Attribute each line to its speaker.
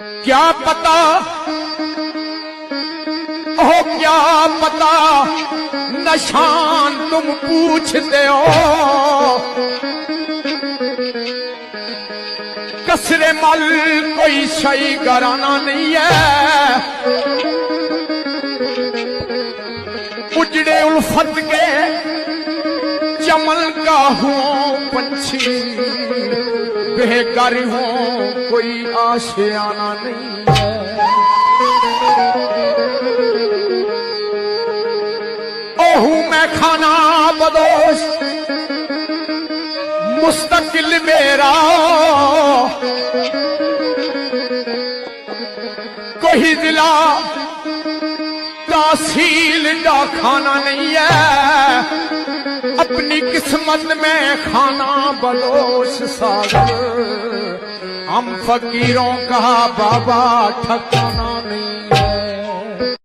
Speaker 1: क्या पता ओ क्या पता नशान तुम पूछते हो, कसरे मल कोई सही घराना नहीं है, उजड़े उल्फत के चमन का हूँ पंछी, बेघर हूँ कोई आशियाना नहीं है। ओहू मैं खाना बदोश मुस्तकिल मेरा, कोई जिला तासील का खाना नहीं है, अपनी किस्मत में खाना बलोश सागर, हम फकीरों का बाबा ठकाना नहीं है।